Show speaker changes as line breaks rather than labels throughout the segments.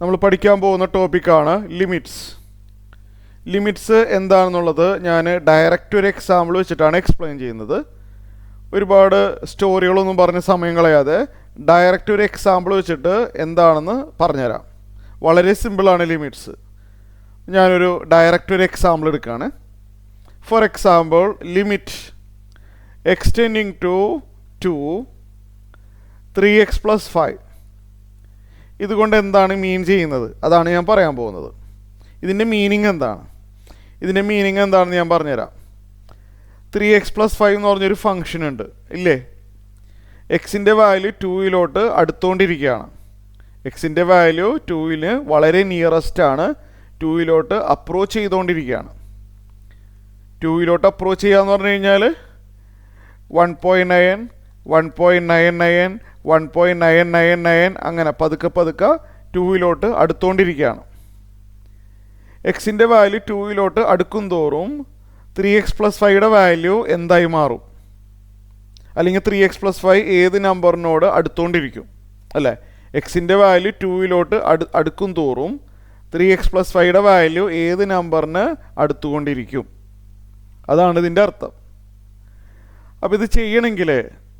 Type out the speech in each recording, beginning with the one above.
നമ്മൾ പഠിക്കാൻ പോകുന്ന ടോപ്പിക്കാണ് ലിമിറ്റ്സ്. ലിമിറ്റ്സ് എന്താണെന്നുള്ളത് ഞാൻ ഡയറക്റ്റ് ഒരു എക്സാമ്പിൾ വെച്ചിട്ടാണ് എക്സ്പ്ലെയിൻ ചെയ്യുന്നത്. ഒരുപാട് സ്റ്റോറികളൊന്നും പറഞ്ഞ് സമയം കളയാതെ ഡയറക്റ്റ് ഒരു എക്സാമ്പിൾ വെച്ചിട്ട് എന്താണെന്ന് പറഞ്ഞുതരാം. വളരെ സിമ്പിളാണ് ലിമിറ്റ്സ്. ഞാനൊരു ഡയറക്റ്റ് ഒരു എക്സാമ്പിൾ എടുക്കുകയാണ്. For example, limit extending to 3x + 5. ഇതുകൊണ്ട് എന്താണ് മീൻ ചെയ്യുന്നത്, അതാണ് ഞാൻ പറയാൻ പോകുന്നത്. ഇതിൻ്റെ മീനിങ് എന്താണ്? ഇതിൻ്റെ മീനിങ് എന്താണെന്ന് ഞാൻ പറഞ്ഞുതരാം. 3x + 5 എന്ന് പറഞ്ഞൊരു ഫംഗ്ഷൻ ഉണ്ട് ഇല്ലേ? എക്സിൻ്റെ വാല്യൂ 2 അടുത്തുകൊണ്ടിരിക്കുകയാണ്. എക്സിൻ്റെ വാല്യൂ 2 വളരെ നിയറസ്റ്റ് ആണ്. 2 അപ്രോച്ച് ചെയ്തുകൊണ്ടിരിക്കുകയാണ്. 2 അപ്രോച്ച് ചെയ്യുക എന്ന് പറഞ്ഞു കഴിഞ്ഞാൽ 1.9, 1.99, 1.999 അങ്ങനെ പതുക്കെ 2 അടുത്തുകൊണ്ടിരിക്കുകയാണ്. എക്സിൻ്റെ വാല്യൂ 2 അടുക്കും തോറും 3x + 5യുടെ വാല്യൂ എന്തായി മാറും? അല്ലെങ്കിൽ 3x + 5 ഏത് നമ്പറിനോട് അടുത്തുകൊണ്ടിരിക്കും അല്ലേ? എക്സിൻ്റെ വാല്യൂ 2 അടുക്കും തോറും 3x + 5യുടെ വാല്യൂ ഏത് നമ്പറിന് അടുത്തുകൊണ്ടിരിക്കും? അതാണ് ഇതിൻ്റെ അർത്ഥം. അപ്പോൾ ഇത് ചെയ്യണമെങ്കിൽ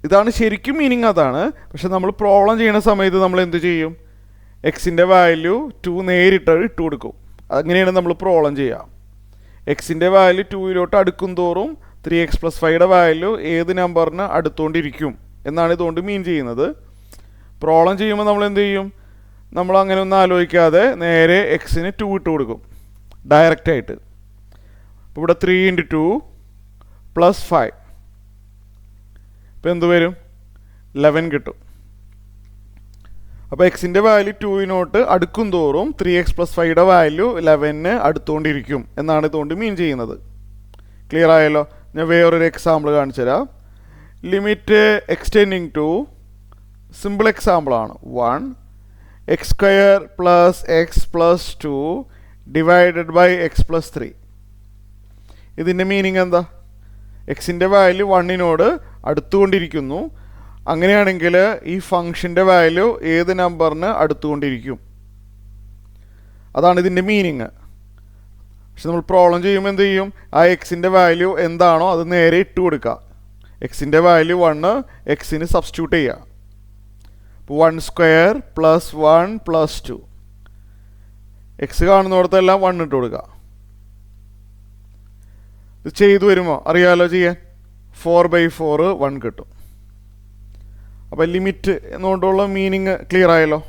ഇതാണ് ശരിക്കും മീനിങ്, അതാണ്. പക്ഷെ നമ്മൾ പ്രോബ്ലം ചെയ്യുന്ന സമയത്ത് നമ്മൾ എന്ത് ചെയ്യും? എക്സിൻ്റെ വാല്യൂ 2 നേരിട്ട് ഇട്ട് കൊടുക്കും. അങ്ങനെയാണ് നമ്മൾ പ്രോബ്ലം ചെയ്യുക. എക്സിൻ്റെ വാല്യൂ 2 അടുക്കും തോറും 3x + 5യുടെ വാല്യൂ ഏത് നമ്പറിന് അടുത്തുകൊണ്ടിരിക്കും എന്നാണ് ഇതുകൊണ്ട് മീൻ ചെയ്യുന്നത്. പ്രോബ്ലം ചെയ്യുമ്പോൾ നമ്മൾ എന്ത് ചെയ്യും? നമ്മൾ അങ്ങനെ ഒന്നും ആലോചിക്കാതെ നേരെ എക്സിന് 2 ഇട്ട് കൊടുക്കും ഡയറക്റ്റായിട്ട്. ഇപ്പോൾ ഇവിടെ 3 × 2 + 5. ഇപ്പോൾ എന്ത് വരും? 11 കിട്ടും. അപ്പോൾ എക്സിൻ്റെ വാല്യൂ 2 അടുക്കും തോറും 3x + 5യുടെ വാല്യൂ 11 അടുത്തുകൊണ്ടിരിക്കും എന്നാണ് ഇതുകൊണ്ട് മീൻ ചെയ്യുന്നത്. ക്ലിയർ ആയല്ലോ? ഞാൻ വേറൊരു എക്സാമ്പിൾ കാണിച്ചു തരാം. ലിമിറ്റ് എക്സ്റ്റെൻഡിങ് ടു, സിമ്പിൾ എക്സാമ്പിളാണ്, 1x² + x + 2 divided by x + 3. ഇതിൻ്റെ മീനിങ് എന്താ? എക്സിൻ്റെ വാല്യൂ 1 അടുത്തുകൊണ്ടിരിക്കുന്നു. അങ്ങനെയാണെങ്കിൽ ഈ ഫംഗ്ഷൻ്റെ വാല്യൂ ഏത് നമ്പറിന് അടുത്തുകൊണ്ടിരിക്കും? അതാണ് ഇതിൻ്റെ മീനിങ്. പക്ഷെ നമ്മൾ പ്രോബ്ലം ചെയ്യുമ്പോൾ എന്ത് ചെയ്യും? ആ എക്സിൻ്റെ വാല്യൂ എന്താണോ അത് നേരെ ഇട്ട് കൊടുക്കുക. എക്സിൻ്റെ വാല്യൂ 1 എക്സിന് സബ്സ്റ്റിറ്റ്യൂട്ട് ചെയ്യുക. അപ്പോൾ 1² + 1 + 2. എക്സ് കാണുന്നിടത്തെല്ലാം 1 ഇട്ട് കൊടുക്കുക. ഇത് ചെയ്തു വരുമോ? അറിയാമല്ലോ ചെയ്യാൻ. 4/4 1 കിട്ടും. അപ്പോൾ ലിമിറ്റ് എന്നുകൊണ്ടുള്ള മീനിങ് ക്ലിയർ ആയല്ലോ?